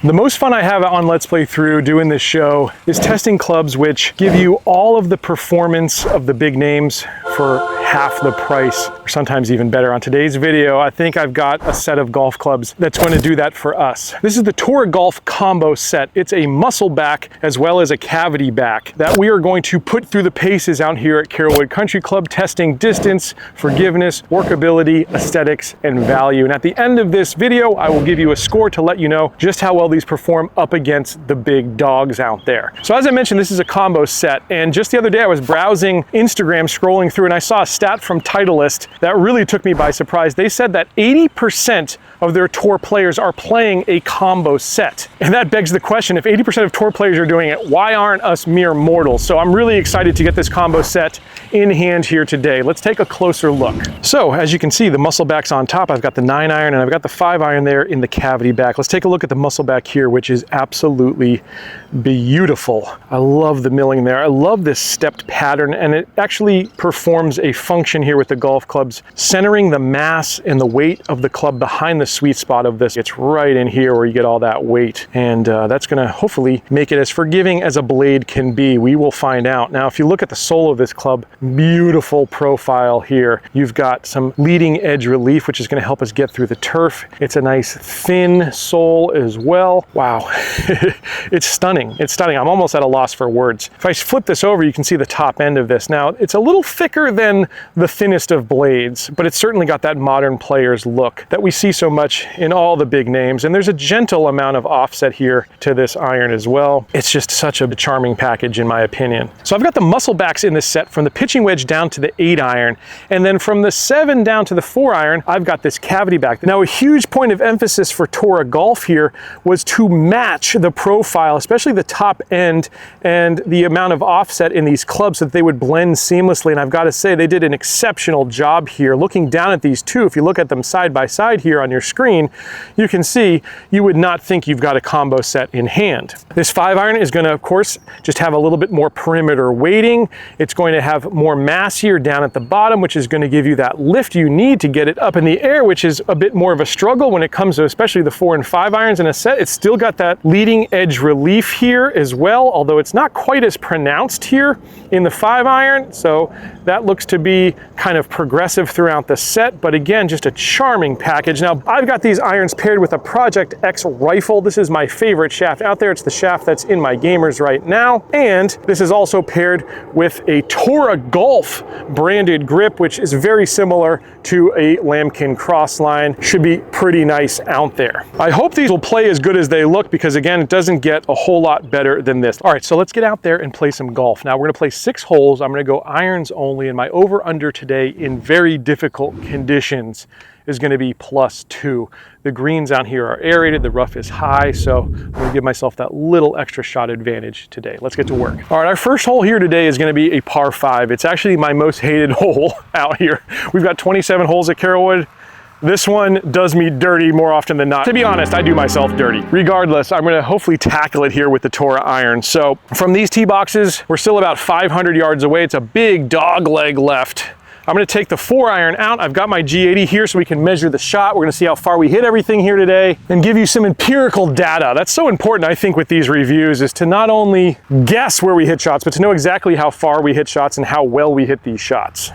The most fun I have on Let's Play Through doing this show is testing clubs which give you all of the performance of the big names for half the price, or sometimes even better. On today's video, I think I've got a set of golf clubs that's going to do that for us. This is the Toura Golf Combo Set. It's a muscle back as well as a cavity back that we are going to put through the paces out here at Carrollwood Country Club, testing distance, forgiveness, workability, aesthetics, and value. And at the end of this video, I will give you a score to let you know just how well these perform up against the big dogs out there. So as I mentioned, this is a combo set, and just the other day I was browsing Instagram, scrolling through, and I saw a stat from Titleist that really took me by surprise. They said that 80% of their tour players are playing a combo set. And that begs the question, if 80% of tour players are doing it, why aren't us mere mortals? So I'm really excited to get this combo set in hand here today. Let's take a closer look. So as you can see, the muscle back's on top. I've got the 9-iron and I've got the 5-iron there in the cavity back. Let's take a look at the muscle back here, which is absolutely beautiful. I love the milling there. I love this stepped pattern, and it actually performs a function here with the golf clubs, centering the mass and the weight of the club behind the sweet spot of this. It's right in here where you get all that weight, and that's going to hopefully make it as forgiving as a blade can be. We will find out. Now, if you look at the sole of this club, beautiful profile here. You've got some leading edge relief, which is going to help us get through the turf. It's a nice thin sole as well. Wow. It's stunning. It's stunning. I'm almost at a loss for words. If I flip this over, you can see the top end of this. Now, it's a little thicker than the thinnest of blades, but it's certainly got that modern player's look that we see so much in all the big names. And there's a gentle amount of offset here to this iron as well. It's just such a charming package in my opinion. So I've got the muscle backs in this set from the pitching wedge down to the 8-iron. And then from the 7 down to the 4-iron, I've got this cavity back. Now, a huge point of emphasis for Toura Golf here was to match the profile, especially the top end and the amount of offset in these clubs so that they would blend seamlessly. And I've got to say, they did an exceptional job here. Looking down at these two, if you look at them side by side here on your screen, you can see you would not think you've got a combo set in hand. This 5-iron is going to, of course, just have a little bit more perimeter weighting. It's going to have more mass here down at the bottom, which is going to give you that lift you need to get it up in the air, which is a bit more of a struggle when it comes to especially the 4 and 5 irons in a set. It's still got that leading edge relief here as well, although it's not quite as pronounced here in the 5-iron. So that looks to be kind of progressive throughout the set, but again, just a charming package. Now, I've got these irons paired with a Project X rifle. This is my favorite shaft out there. It's the shaft that's in my gamers right now. And this is also paired with a Toura Golf branded grip, which is very similar to a Lambkin Crossline. Should be pretty nice out there. I hope these will play as good as they look, because again, it doesn't get a whole lot better than this. All right, so let's get out there and play some golf. Now, we're gonna play 6 holes. I'm gonna go irons only, and my over-under today in very difficult conditions is going to be +2. The greens out here are aerated, the rough is high, so I'm going to give myself that little extra shot advantage today. Let's get to work. All right, our first hole here today is going to be a par 5. It's actually my most hated hole out here. We've got 27 holes at Carrollwood. This one does me dirty more often than not. To be honest, I do myself dirty. Regardless, I'm gonna hopefully tackle it here with the Toura iron. So from these tee boxes, we're still about 500 yards away. It's a big dog leg left. I'm gonna take the 4-iron out. I've got my G80 here so we can measure the shot. We're gonna see how far we hit everything here today and give you some empirical data. That's so important, I think, with these reviews, is to not only guess where we hit shots, but to know exactly how far we hit shots and how well we hit these shots.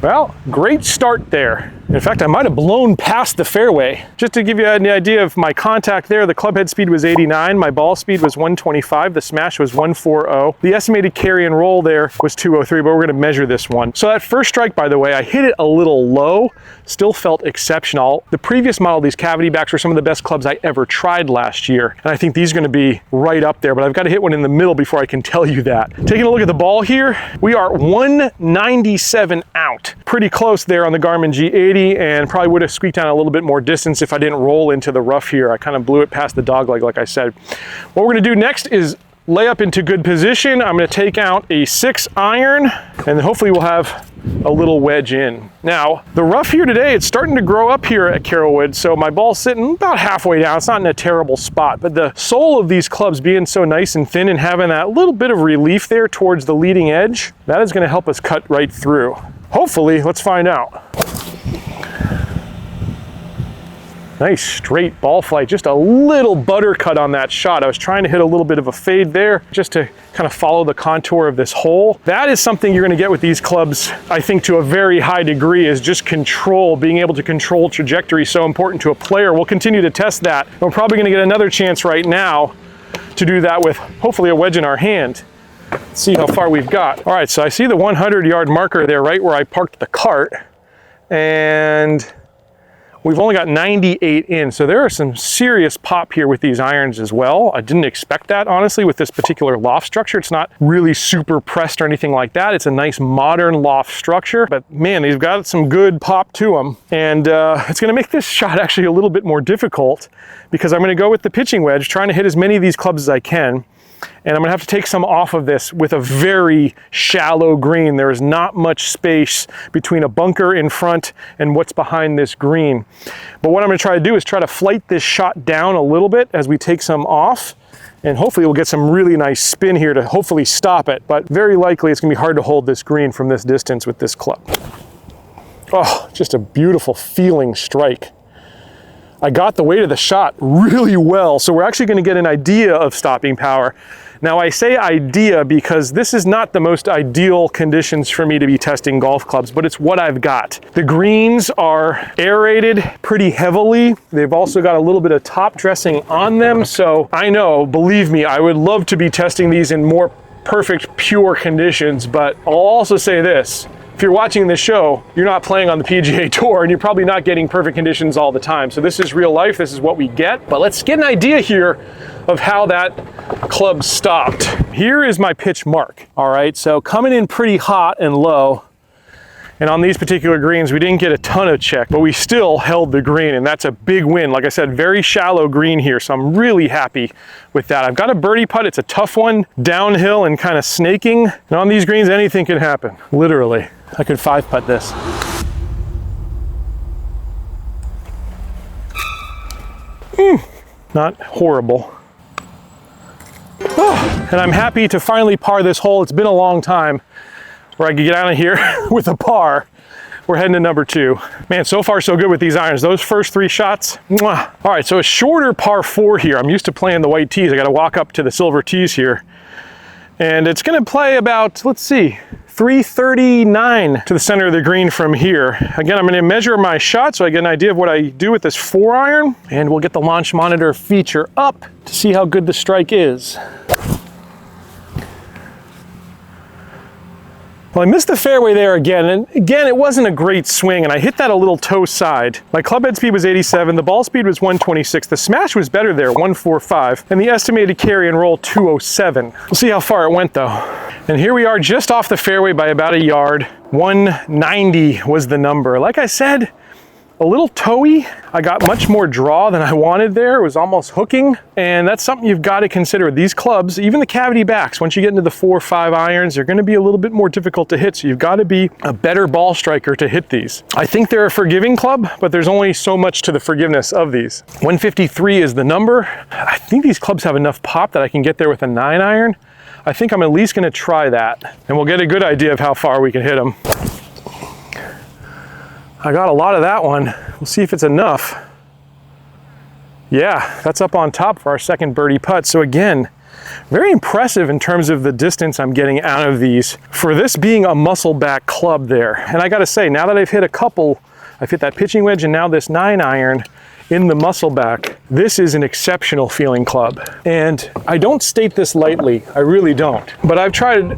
Well, great start there. In fact, I might have blown past the fairway. Just to give you an idea of my contact there, the club head speed was 89, my ball speed was 125, the smash was 140. The estimated carry and roll there was 203, but we're gonna measure this one. So that first strike, by the way, I hit it a little low, still felt exceptional. The previous model, these cavity backs, were some of the best clubs I ever tried last year. And I think these are gonna be right up there, but I've got to hit one in the middle before I can tell you that. Taking a look at the ball here, we are 197 out. Pretty close there on the Garmin G80, and probably would have squeaked down a little bit more distance if I didn't roll into the rough here. I kind of blew it past the dog leg, like I said. What we're gonna do next is lay up into good position. I'm gonna take out a 6-iron, and hopefully we'll have a little wedge in. Now, the rough here today, it's starting to grow up here at Carrollwood, so my ball's sitting about halfway down. It's not in a terrible spot, but the sole of these clubs being so nice and thin and having that little bit of relief there towards the leading edge, that is gonna help us cut right through. Hopefully, let's find out. Nice straight ball flight, just a little butter cut on that shot. I was trying to hit a little bit of a fade there just to kind of follow the contour of this hole. That is something you're going to get with these clubs, I think, to a very high degree, is just control. Being able to control trajectory is so important to a player. We'll continue to test that. We're probably going to get another chance right now to do that with hopefully a wedge in our hand. Let's see how far we've got. All right, so I see the 100-yard marker there right where I parked the cart, and we've only got 98 in, so there are some serious pop here with these irons as well. I didn't expect that, honestly, with this particular loft structure. It's not really super pressed or anything like that. It's a nice modern loft structure, but man, they've got some good pop to them. And it's gonna make this shot actually a little bit more difficult because I'm gonna go with the pitching wedge, trying to hit as many of these clubs as I can. And I'm gonna have to take some off of this with a very shallow green. There is not much space between a bunker in front and what's behind this green. But what I'm gonna try to do is try to flight this shot down a little bit as we take some off. And hopefully we'll get some really nice spin here to hopefully stop it. But very likely it's gonna be hard to hold this green from this distance with this club. Oh, just a beautiful feeling strike. I got the weight of the shot really well, so we're actually going to get an idea of stopping power. Now I say idea because this is not the most ideal conditions for me to be testing golf clubs, but it's what I've got. The greens are aerated pretty heavily. They've also got a little bit of top dressing on them, so I know, believe me, I would love to be testing these in more perfect, pure conditions, but I'll also say this. If you're watching this show, you're not playing on the PGA Tour and you're probably not getting perfect conditions all the time. So this is real life, this is what we get. But let's get an idea here of how that club stopped. Here is my pitch mark. All right, so coming in pretty hot and low. And on these particular greens, we didn't get a ton of check, but we still held the green, and that's a big win. Like I said, very shallow green here, so I'm really happy with that. I've got a birdie putt. It's a tough one, downhill and kind of snaking. And on these greens, anything can happen, literally. I could 5-putt this. Not horrible. Oh, and I'm happy to finally par this hole. It's been a long time where I could get out of here with a par. We're heading to number 2. Man, so far so good with these irons. Those first 3 shots, mwah. All right, so a shorter par 4 here. I'm used to playing the white tees. I gotta walk up to the silver tees here. And it's gonna play about, let's see, 339 to the center of the green from here. Again, I'm gonna measure my shot so I get an idea of what I do with this 4-iron, and we'll get the launch monitor feature up to see how good the strike is. Well, I missed the fairway there again, and again, it wasn't a great swing, and I hit that a little toe side. My club head speed was 87, the ball speed was 126, the smash was better there, 145, and the estimated carry and roll 207. We'll see how far it went though. And here we are just off the fairway by about a yard. 190 was the number. Like I said, a little toey. I got much more draw than I wanted there. It was almost hooking, and that's something you've got to consider. These clubs, even the cavity backs, once you get into the 4 or 5 irons, they're going to be a little bit more difficult to hit, so you've got to be a better ball striker to hit these. I think they're a forgiving club, but there's only so much to the forgiveness of these. 153 is the number. I think these clubs have enough pop that I can get there with a 9-iron. I think I'm at least going to try that, and we'll get a good idea of how far we can hit them. I got a lot of that one. We'll see if it's enough. Yeah, that's up on top for our second birdie putt. So again, very impressive in terms of the distance I'm getting out of these for this being a muscle back club there. And I gotta say, now that I've hit a couple, I've hit that pitching wedge and now this 9-iron in the muscle back, this is an exceptional feeling club. And I don't state this lightly, I really don't. But I've tried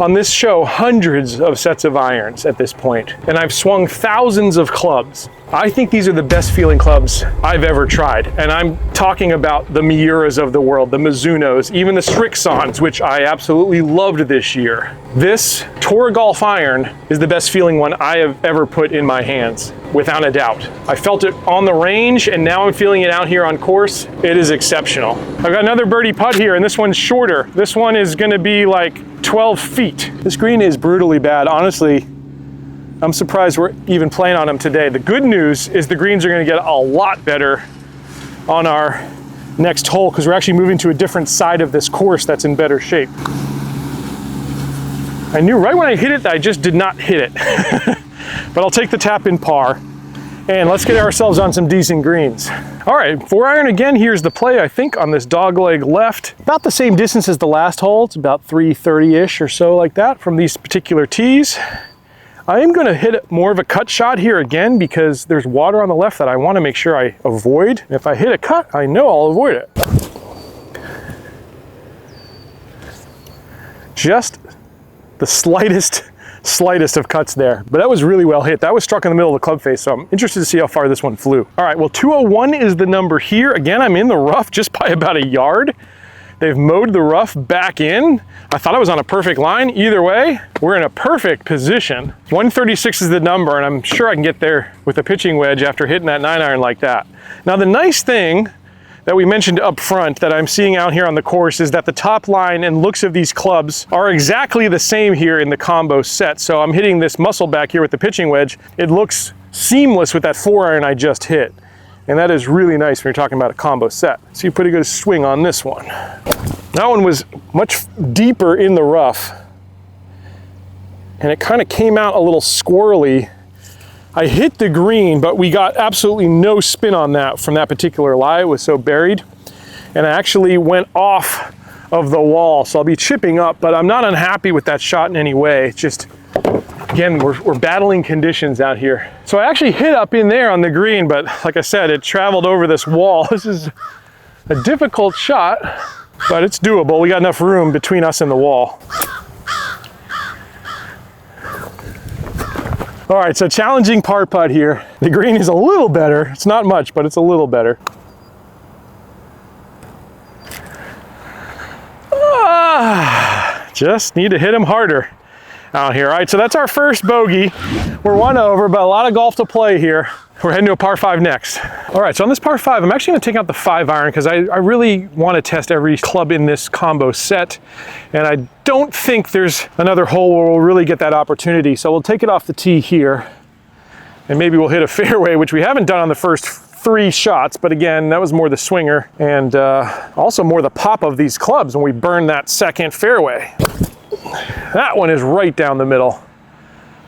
on this show hundreds of sets of irons at this point, and I've swung thousands of clubs. I think these are the best feeling clubs I've ever tried. And I'm talking about the MIURAs of the world, the Mizunos, even the Strixons, which I absolutely loved this year. This Toura Golf iron is the best feeling one I have ever put in my hands, without a doubt. I felt it on the range, and now I'm feeling it out here on course. It is exceptional. I've got another birdie putt here, and this one's shorter. This one is gonna be like 12 feet. This green is brutally bad. Honestly, I'm surprised we're even playing on them today. The good news is the greens are gonna get a lot better on our next hole because we're actually moving to a different side of this course that's in better shape. I knew right when I hit it that I just did not hit it. But I'll take the tap in par. And let's get ourselves on some decent greens. All right, 4-iron again. Here's the play, I think, on this dogleg left. About the same distance as the last hole. It's about 330-ish or so, like that, from these particular tees. I am gonna hit more of a cut shot here again because there's water on the left that I wanna make sure I avoid. If I hit a cut, I know I'll avoid it. Just the slightest of cuts there, but that was really well hit. That was struck in the middle of the club face, so I'm interested to see how far this one flew. All right, well, 201 is the number here. Again, I'm in the rough just by about a yard. They've mowed the rough back in. I thought I was on a perfect line. Either way, we're in a perfect position. 136 is the number, and I'm sure I can get there with a pitching wedge after hitting that 9-iron like that. Now, the nice thing that we mentioned up front that I'm seeing out here on the course is that the top line and looks of these clubs are exactly the same here in the combo set. So I'm hitting this muscle back here with the pitching wedge. It looks seamless with that 4-iron I just hit. And that is really nice when you're talking about a combo set. So you pretty good swing on this one. That one was much deeper in the rough. And it kind of came out a little squirrely. I hit the green, but we got absolutely no spin on that from that particular lie. It was so buried. And I actually went off of the wall. So I'll be chipping up, but I'm not unhappy with that shot in any way. It's just, again, we're battling conditions out here. So I actually hit up in there on the green, but like I said, it traveled over this wall. This is a difficult shot, but it's doable. We got enough room between us and the wall. All right, so challenging par putt here. The green is a little better. It's not much, but it's a little better. Just need to hit him harder out here. All right, so that's our first bogey. We're 1 over, but a lot of golf to play here. We're heading to a par 5 next. All right, so on this par 5, I'm actually gonna take out the 5-iron because I really wanna test every club in this combo set. And I don't think there's another hole where we'll really get that opportunity. So we'll take it off the tee here and maybe we'll hit a fairway, which we haven't done on the first 3 shots, but again, that was more the swinger and also more the pop of these clubs when we burn that second fairway. That one is right down the middle.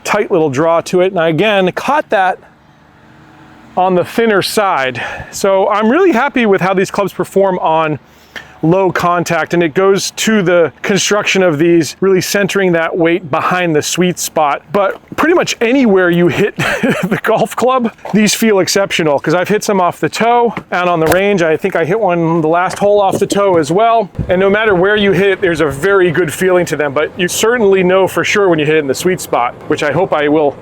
Tight little draw to it. And I again caught that on the thinner side. So I'm really happy with how these clubs perform on low contact, and it goes to the construction of these, really centering that weight behind the sweet spot. But pretty much anywhere you hit the golf club, these feel exceptional because I've hit some off the toe out on the range. I think I hit one the last hole off the toe as well. And no matter where you hit it, there's a very good feeling to them, but you certainly know for sure when you hit it in the sweet spot, which I hope I will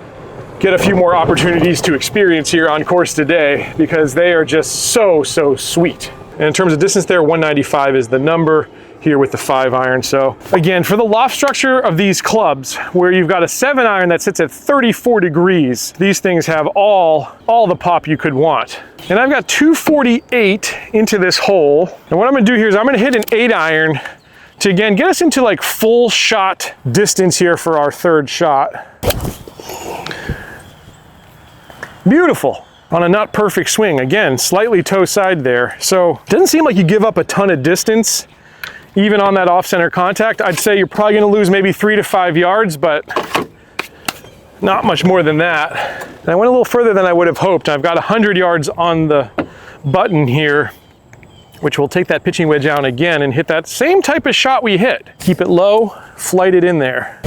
get a few more opportunities to experience here on course today because they are just so sweet. And in terms of distance there, 195 is the number here with the 5-iron. So again, for the loft structure of these clubs, where you've got a 7-iron that sits at 34 degrees, these things have all the pop you could want. And I've got 248 into this hole. And what I'm gonna do here is I'm gonna hit an 8-iron to again, get us into like full shot distance here for our 3rd shot. Beautiful. On a not perfect swing. Again, slightly toe side there. So it doesn't seem like you give up a ton of distance, even on that off-center contact. I'd say you're probably gonna lose maybe 3 to 5 yards, but not much more than that. And I went a little further than I would have hoped. I've got 100 yards on the button here, which will take that pitching wedge down again and hit that same type of shot we hit. Keep it low, flight it in there.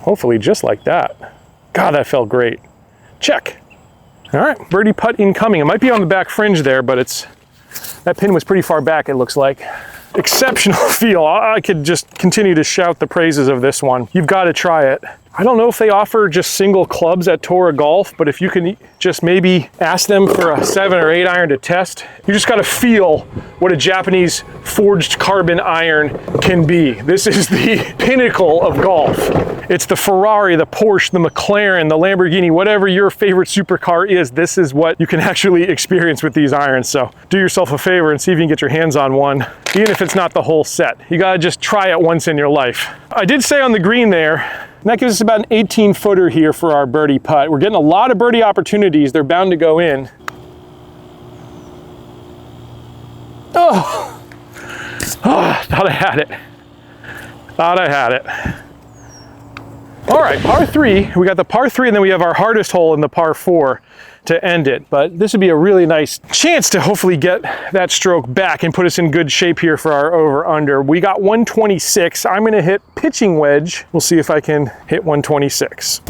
Hopefully just like that. God, that felt great. Check. All right, birdie putt incoming. It might be on the back fringe there, but that pin was pretty far back, it looks like. Exceptional feel. I could just continue to shout the praises of this one. You've got to try it. I don't know if they offer just single clubs at Toura Golf, but if you can just maybe ask them for a 7 or 8 iron to test, you just got to feel what a Japanese forged carbon iron can be. This is the pinnacle of golf. It's the Ferrari, the Porsche, the McLaren, the Lamborghini, whatever your favorite supercar is, this is what you can actually experience with these irons. So do yourself a favor and see if you can get your hands on one, even if it's not the whole set. You got to just try it once in your life. I did say on the green there, and that gives us about an 18-footer here for our birdie putt. We're getting a lot of birdie opportunities. They're bound to go in. Oh, thought I had it. Thought I had it. All right, par 3. We got the par 3, and then we have our hardest hole in the par 4 to end it. But this would be a really nice chance to hopefully get that stroke back and put us in good shape here for our over-under. We got 126. I'm going to hit pitching wedge. We'll see if I can hit 126.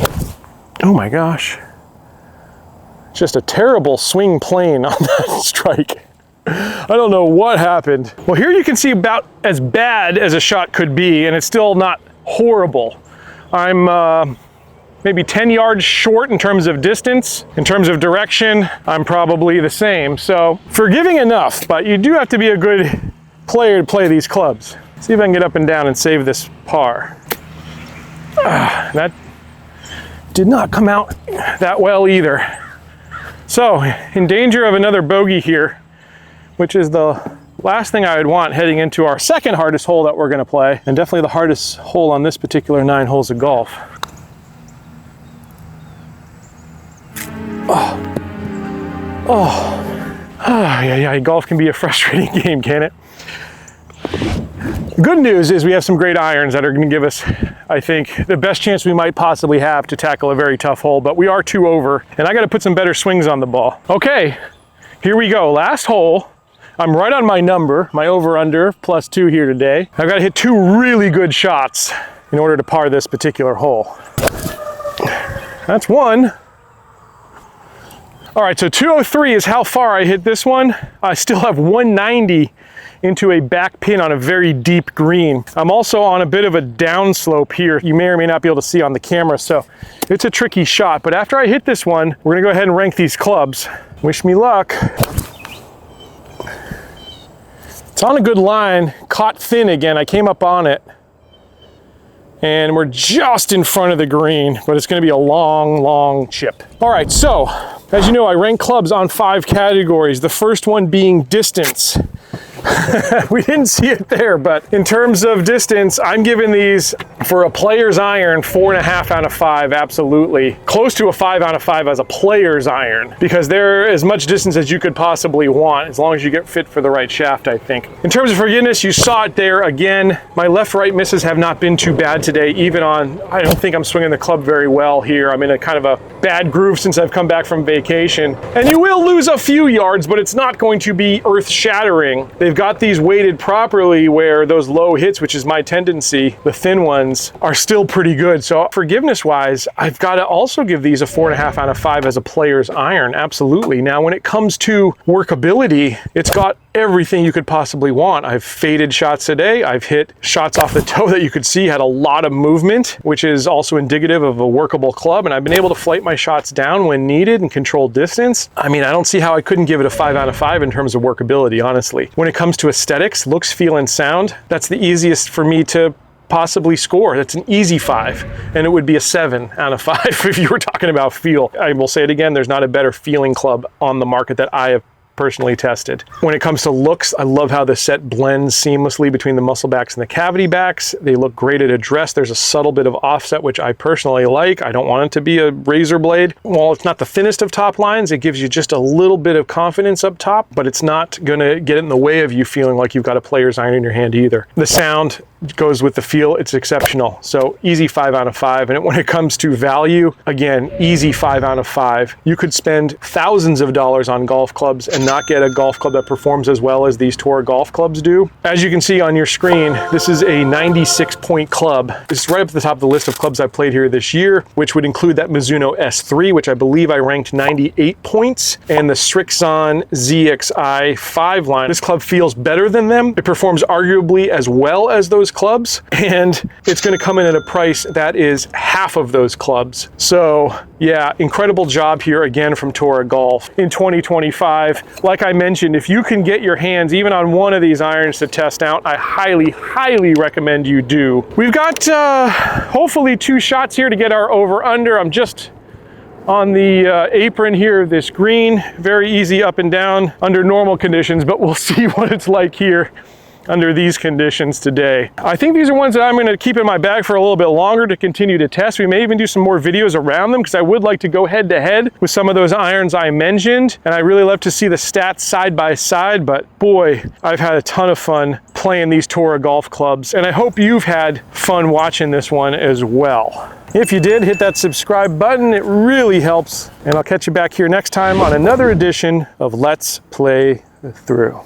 Oh my gosh. Just a terrible swing plane on that strike. I don't know what happened. Well, here you can see about as bad as a shot could be, and it's still not horrible. I'm maybe 10 yards short in terms of distance. In terms of direction, I'm probably the same. So forgiving enough, but you do have to be a good player to play these clubs. See if I can get up and down and save this par. That did not come out that well either. So in danger of another bogey here, which is the last thing I would want heading into our second hardest hole that we're going to play, and definitely the hardest hole on this particular 9 holes of golf. Yeah, golf can be a frustrating game, can it? Good news is we have some great irons that are going to give us, I think, the best chance we might possibly have to tackle a very tough hole, but we are 2 over, and I got to put some better swings on the ball. Okay, here we go. Last hole. I'm right on my number, my over-under, +2 here today. I've got to hit 2 really good shots in order to par this particular hole. That's 1. All right, so 203 is how far I hit this one. I still have 190 into a back pin on a very deep green. I'm also on a bit of a downslope here. You may or may not be able to see on the camera, so it's a tricky shot. But after I hit this one, we're gonna go ahead and rank these clubs. Wish me luck. It's on a good line, caught thin again. I came up on it, and we're just in front of the green, but it's gonna be a long, long chip. All right, so as you know, I rank clubs on 5 categories. The first one being distance. We didn't see it there, but in terms of distance, I'm giving these, for a player's iron, 4.5 out of 5, absolutely. Close to a 5 out of 5 as a player's iron, because they're as much distance as you could possibly want, as long as you get fit for the right shaft, I think. In terms of forgiveness, you saw it there again. My left-right misses have not been too bad today, even on, I don't think I'm swinging the club very well here. I'm in a kind of a bad groove since I've come back from vacation. And you will lose a few yards, but it's not going to be earth-shattering. They've got these weighted properly where those low hits, which is my tendency, the thin ones, are still pretty good. So forgiveness-wise, I've got to also give these a 4.5 out of 5 as a player's iron, absolutely. Now, when it comes to workability, it's got everything you could possibly want. I've faded shots today. I've hit shots off the toe that you could see had a lot of movement, which is also indicative of a workable club. And I've been able to flight my shots down when needed and control distance. I mean, I don't see how I couldn't give it a 5 out of 5 in terms of workability, honestly. When it comes to aesthetics, looks, feel, and sound, that's the easiest for me to possibly score. That's an easy 5, and it would be a 7 out of 5 if you were talking about feel. I will say it again, there's not a better feeling club on the market that I have personally tested. When it comes to looks, I love how the set blends seamlessly between the muscle backs and the cavity backs. They look great at address. There's a subtle bit of offset, which I personally like. I don't want it to be a razor blade. While it's not the thinnest of top lines, it gives you just a little bit of confidence up top, but it's not gonna get in the way of you feeling like you've got a player's iron in your hand either. The sound goes with the feel, it's exceptional. So easy 5 out of 5. And when it comes to value, again, easy 5 out of 5. You could spend thousands of dollars on golf clubs and not get a golf club that performs as well as these Toura golf clubs do. As you can see on your screen, this is a 96-point club. It's right up at the top of the list of clubs I've played here this year, which would include that Mizuno S3, which I believe I ranked 98 points, and the Strixon ZXI 5 line. This club feels better than them. It performs arguably as well as those clubs, and it's going to come in at a price that is half of those clubs. So yeah, incredible job here again from Toura Golf in 2025. Like I mentioned, if you can get your hands even on one of these irons to test out, I highly, highly recommend you do. We've got hopefully 2 shots here to get our over-under. I'm just on the apron here of this green. Very easy up and down under normal conditions, but we'll see what it's like here under these conditions today. I think these are ones that I'm going to keep in my bag for a little bit longer to continue to test. We may even do some more videos around them, because I would like to go head to head with some of those irons I mentioned, and I really love to see the stats side by side. But boy, I've had a ton of fun playing these Toura golf clubs, and I hope you've had fun watching this one as well. If you did, hit that subscribe button. It really helps, and I'll catch you back here next time on another edition of Let's Play Through.